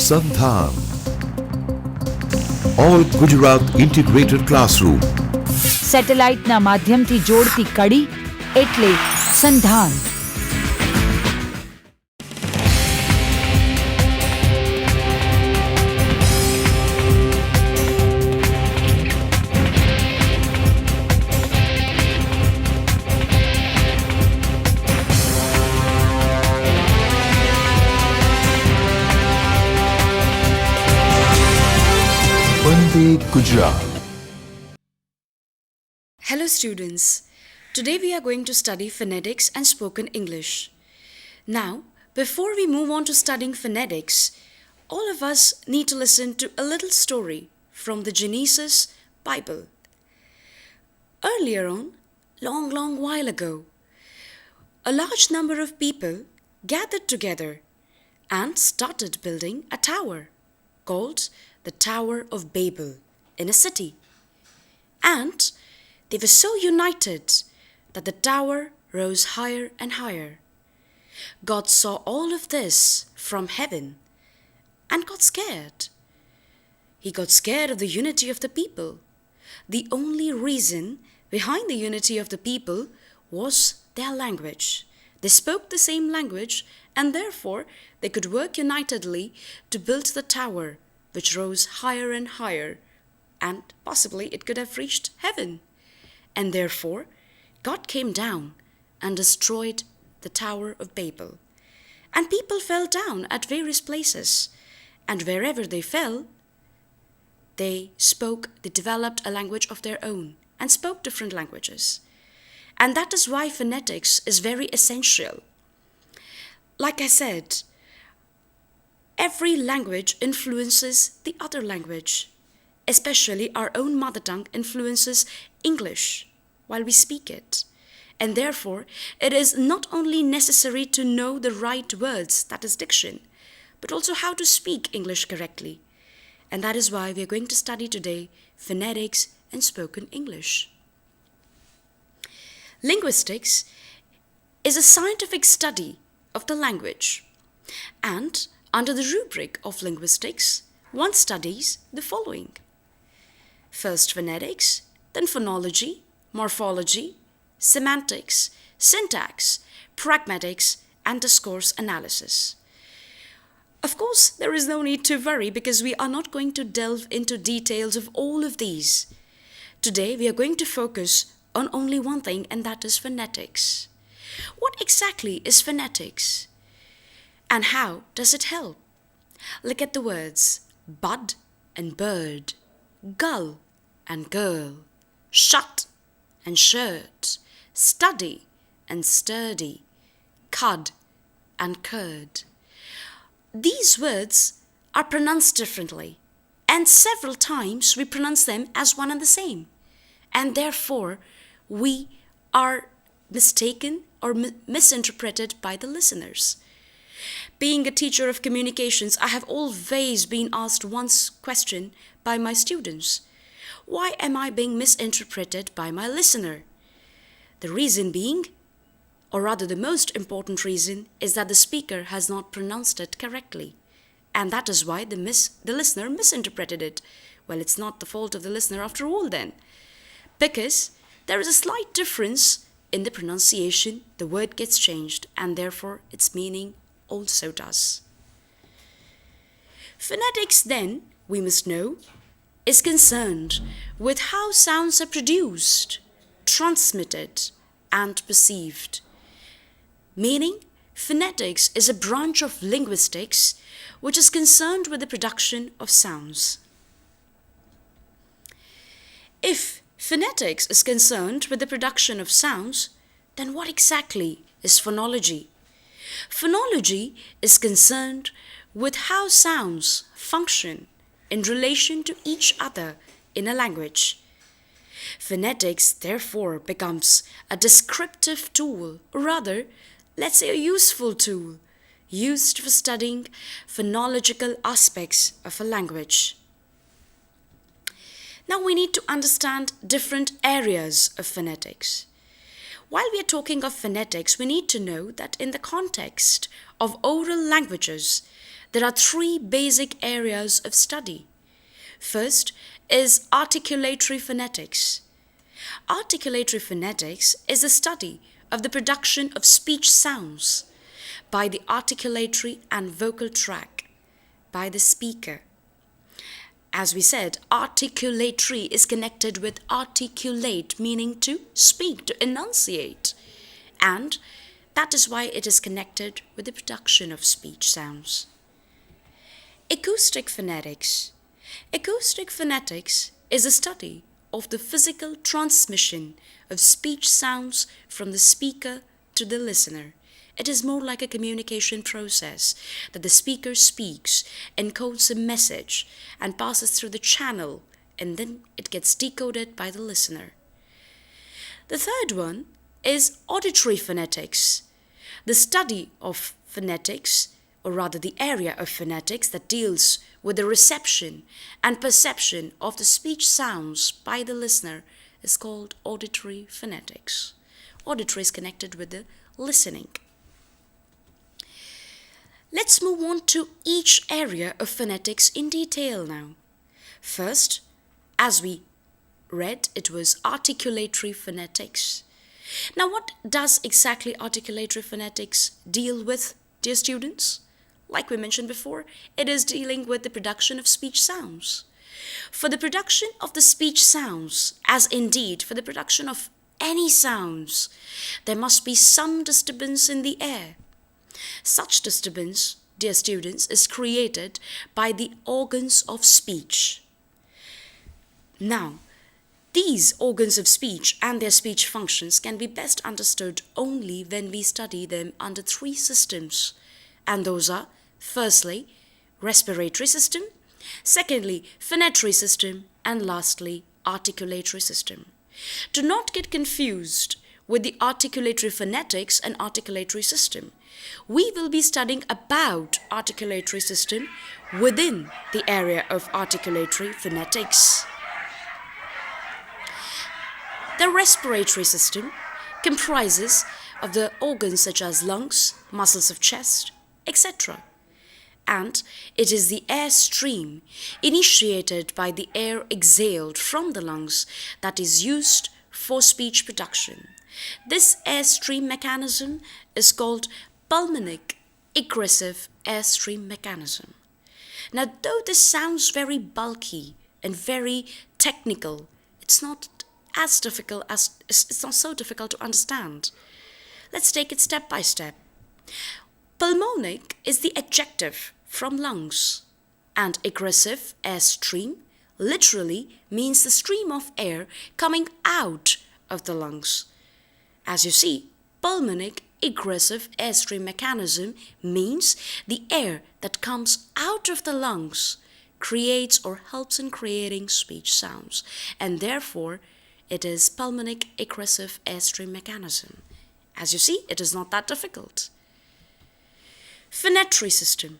SANDHAN, All Gujarat Integrated Classroom. સેટેલાઇટના માધ્યમથી જોડતી કડી એટલે સંધાન. Vande Gujarat. Hello students, today we are going to study phonetics and spoken English. Now, before we move on to studying phonetics, all of us need to listen to a little story from the Genesis Bible. Earlier on, long while ago, a large number of people gathered together and started building a tower called the Tower of Babel in a city. And they were so united that the tower rose higher and higher. God saw all of this from heaven and got scared. He got scared of the unity of the people. The only reason behind the unity of the people was their language. They spoke the same language and therefore they could work unitedly to build the tower which rose higher and higher, and possibly it could have reached heaven. And therefore, God came down and destroyed the Tower of Babel. And people fell down at various places, and wherever they fell, they developed a language of their own and spoke different languages. And that is why phonetics is very essential. Like I said, every language influences the other language. Especially our own mother tongue influences English while we speak it. And therefore, it is not only necessary to know the right words, that is diction, but also how to speak English correctly. And that is why we are going to study today phonetics and spoken English. Linguistics is a scientific study of the language. And under the rubric of linguistics, one studies the following. First phonetics, then phonology, morphology, semantics, syntax, pragmatics, and discourse analysis. Of course, there is no need to worry because we are not going to delve into details of all of these. Today, we are going to focus on only one thing, and that is phonetics. What exactly is phonetics? And how does it help? Look at the words bud and bird, gull and girl, shut and shirt, study and sturdy, cud and curd. These words are pronounced differently, and several times we pronounce them as one and the same, and therefore we are mistaken or misinterpreted by the listeners. Being a teacher of communications, I have always been asked one question by my students. Why am I being misinterpreted by my listener? The reason being, or rather the most important reason, is that the speaker has not pronounced it correctly. And that is why the listener misinterpreted it. Well, it's not the fault of the listener after all then. Because there is a slight difference in the pronunciation, the word gets changed, and therefore its meaning also does. Phonetics, then, we must know, is concerned with how sounds are produced, transmitted, and perceived. Meaning, phonetics is a branch of linguistics which is concerned with the production of sounds. If phonetics is concerned with the production of sounds, then what exactly is phonology? Phonology is concerned with how sounds function in relation to each other in a language. Phonetics, therefore, becomes a descriptive tool, or rather, let's say a useful tool, used for studying phonological aspects of a language. Now we need to understand different areas of phonetics. While we are talking of phonetics, we need to know that in the context of oral languages, there are three basic areas of study. First is articulatory phonetics. Articulatory phonetics is the study of the production of speech sounds by the articulatory and vocal tract by the speaker. As we said, articulatory is connected with articulate, meaning to speak, to enunciate. And that is why it is connected with the production of speech sounds. Acoustic phonetics. Acoustic phonetics is a study of the physical transmission of speech sounds from the speaker to the listener. It is more like a communication process that the speaker speaks, encodes a message, and passes through the channel, and then it gets decoded by the listener. The third one is auditory phonetics, the study of phonetics, or rather the area of phonetics that deals with the reception and perception of the speech sounds by the listener is called auditory phonetics. Auditory is connected with the listening. Let's move on to each area of phonetics in detail now. First, as we read, it was articulatory phonetics. Now, what does exactly articulatory phonetics deal with, dear students? Like we mentioned before, it is dealing with the production of speech sounds. For the production of the speech sounds, as indeed for the production of any sounds, there must be some disturbance in the air. Such disturbance, dear students, is created by the organs of speech. Now, these organs of speech and their speech functions can be best understood only when we study them under three systems, and those are, firstly, respiratory system, secondly, phonetry system, and lastly, articulatory system. Do not get confused with the articulatory phonetics and articulatory system. We will be studying about articulatory system within the area of articulatory phonetics. The respiratory system comprises of the organs such as lungs, muscles of chest, etc. And it is the airstream initiated by the air exhaled from the lungs that is used for speech production. This airstream mechanism is called Pulmonic aggressive airstream mechanism. Now, though this sounds very bulky and very technical, it's not so difficult to understand. Let's take it step by step. Pulmonic is the adjective from lungs, and aggressive airstream literally means the stream of air coming out of the lungs. As you see, pulmonic aggressive airstream mechanism means the air that comes out of the lungs creates or helps in creating speech sounds, and therefore it is pulmonic aggressive airstream mechanism. As you see, it is not that difficult. Phonetry system.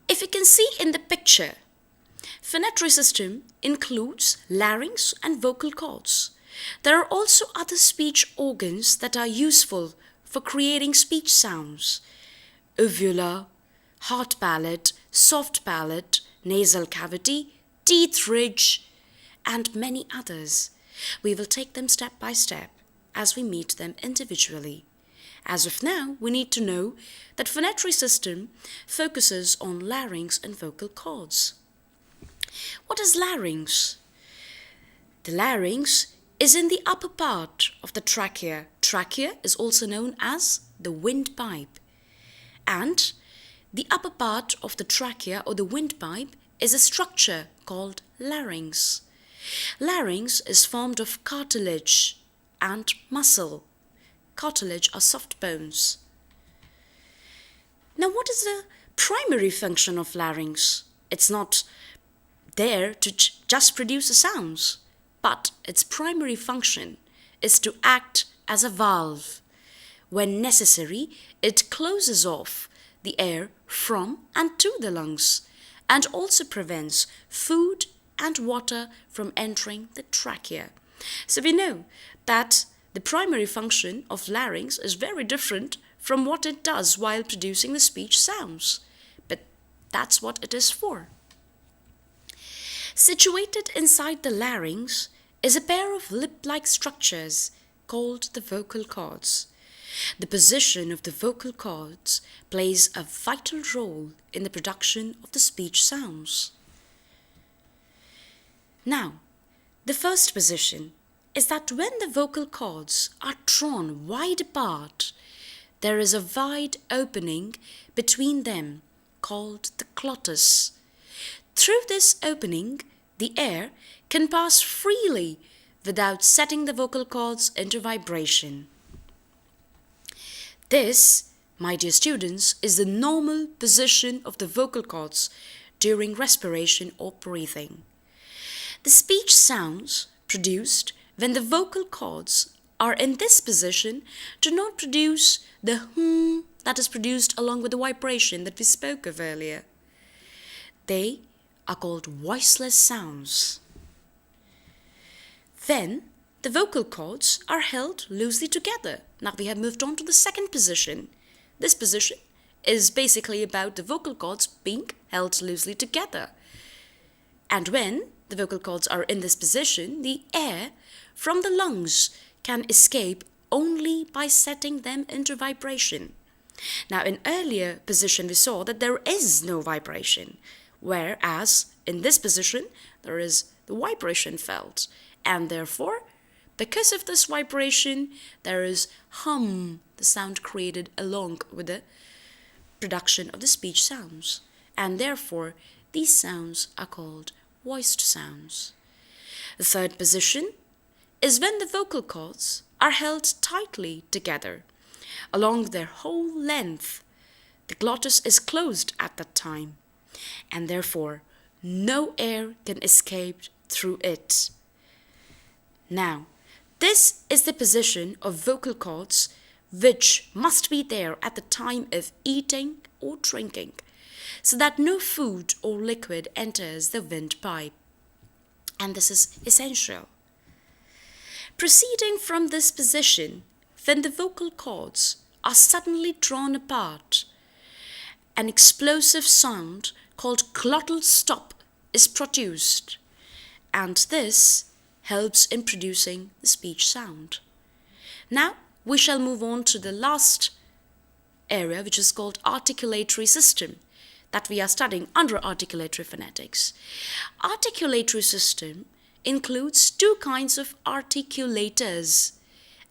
If you can see in the picture, phonetry system includes larynx and vocal cords. There are also other speech organs that are useful for creating speech sounds. Uvula, hard palate, soft palate, nasal cavity, teeth ridge, and many others. We will take them step by step as we meet them individually. As of now, we need to know that phonetry system focuses on larynx and vocal cords. What is larynx? The larynx is in the upper part of the trachea. Trachea is also known as the windpipe. And the upper part of the trachea or the windpipe is a structure called larynx. Larynx is formed of cartilage and muscle. Cartilage are soft bones. Now, what is the primary function of larynx? It's not there to just produce the sounds, but its primary function is to act as a valve. When necessary, it closes off the air from and to the lungs and also prevents food and water from entering the trachea. So we know that the primary function of larynx is very different from what it does while producing the speech sounds. That's what it is for. Situated inside the larynx is a pair of lip-like structures called the vocal cords. The position of the vocal cords plays a vital role in the production of the speech sounds. Now, the first position is that when the vocal cords are drawn wide apart, there is a wide opening between them called the glottis. Through this opening, the air can pass freely without setting the vocal cords into vibration. This, my dear students, is the normal position of the vocal cords during respiration or breathing. The speech sounds produced when the vocal cords are in this position do not produce the that is produced along with the vibration that we spoke of earlier. They are called voiceless sounds. Then the vocal cords are held loosely together. Now we have moved on to the second position. This position is basically about the vocal cords being held loosely together. And when the vocal cords are in this position, the air from the lungs can escape only by setting them into vibration. Now in earlier position we saw that there is no vibration, whereas in this position there is the vibration felt, and therefore because of this vibration there is hum, the sound created along with the production of the speech sounds, and therefore these sounds are called voiced sounds. The third position is when the vocal cords are held tightly together along their whole length. The glottis is closed at that time, and therefore no air can escape through it. Now, this is the position of vocal cords which must be there at the time of eating or drinking, so that no food or liquid enters the windpipe. And this is essential. Proceeding from this position, when the vocal cords are suddenly drawn apart, an explosive sound called glottal stop is produced, and this helps in producing the speech sound. Now we shall move on to the last area, which is called Articulatory System, that we are studying under Articulatory Phonetics. Articulatory System includes two kinds of articulators: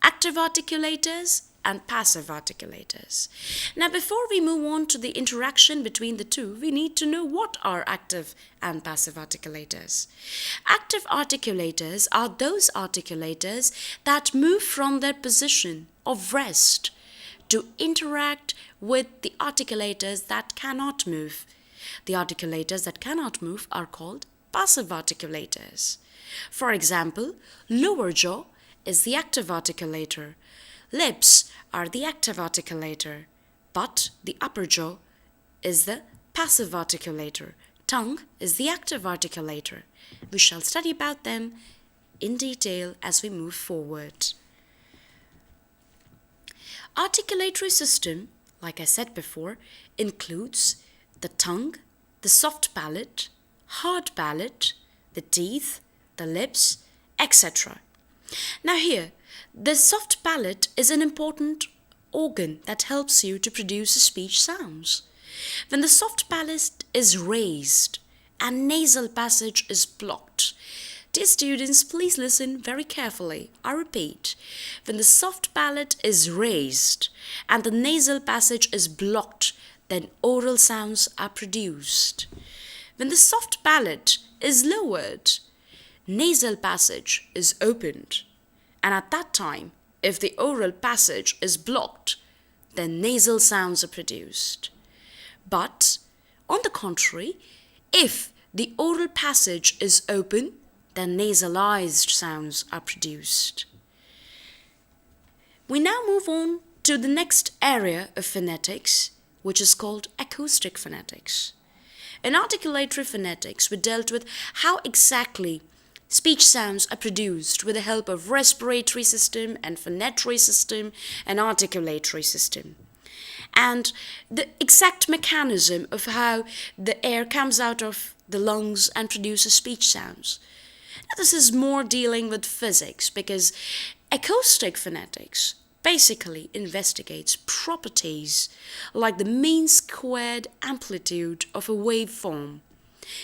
active articulators and passive articulators. Now before we move on to the interaction between the two, we need to know what are active and passive articulators. Active articulators are those articulators that move from their position of rest to interact with the articulators that cannot move. The articulators that cannot move are called passive articulators. For example, lower jaw is the active articulator. Lips are the active articulator, but the upper jaw is the passive articulator. Tongue is the active articulator. We shall study about them in detail as we move forward. Articulatory system, like I said before, includes the tongue, the soft palate, hard palate, the teeth, the lips, etc. Now here, the soft palate is an important organ that helps you to produce speech sounds. When the soft palate is raised and nasal passage is blocked, dear students, please listen very carefully. I repeat, when the soft palate is raised and the nasal passage is blocked, then oral sounds are produced. When the soft palate is lowered, nasal passage is opened, and at that time, if the oral passage is blocked, then nasal sounds are produced. But, on the contrary, if the oral passage is open, then nasalized sounds are produced. We now move on to the next area of phonetics, which is called acoustic phonetics. In articulatory phonetics, we dealt with how exactly speech sounds are produced with the help of respiratory system and phonetry system and articulatory system. and the exact mechanism of how the air comes out of the lungs and produces speech sounds. Now, this is more dealing with physics because acoustic phonetics basically investigates properties like the mean squared amplitude of a waveform,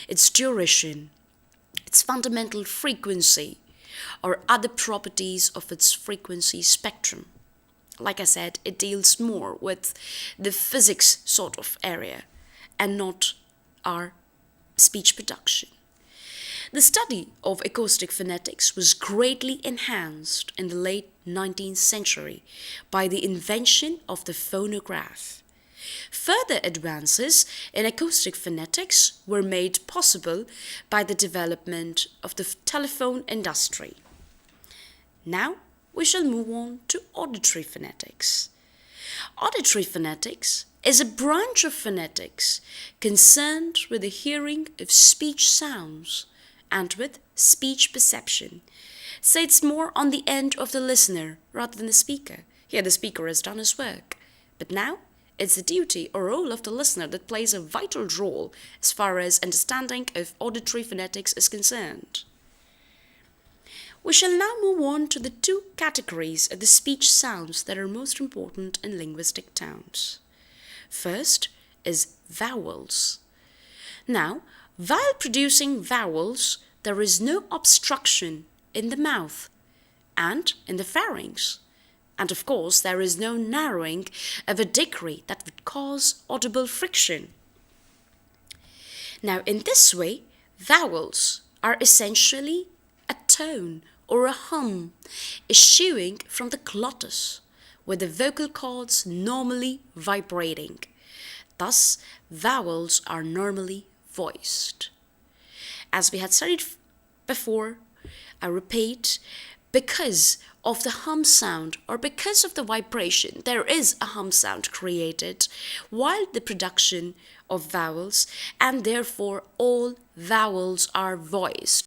its duration, its fundamental frequency, or other properties of its frequency spectrum. Like I said, it deals more with the physics sort of area and not our speech production. The study of acoustic phonetics was greatly enhanced in the late 19th century by the invention of the phonograph. Further advances in acoustic phonetics were made possible by the development of the telephone industry. Now we shall move on to auditory phonetics. Auditory phonetics is a branch of phonetics concerned with the hearing of speech sounds and with speech perception. So it's more on the end of the listener rather than the speaker. Here the speaker has done his work. But now it's the duty or role of the listener that plays a vital role as far as understanding of auditory phonetics is concerned. We shall now move on to the two categories of the speech sounds that are most important in linguistic terms. First is vowels. Now, while producing vowels, there is no obstruction in the mouth and in the pharynx. And of course, there is no narrowing of a degree that would cause audible friction. Now, in this way, vowels are essentially a tone or a hum issuing from the glottis, with the vocal cords normally vibrating. Thus, vowels are normally voiced. As we had studied before, I repeat, because of the hum sound or because of the vibration, there is a hum sound created while the production of vowels, and therefore all vowels are voiced.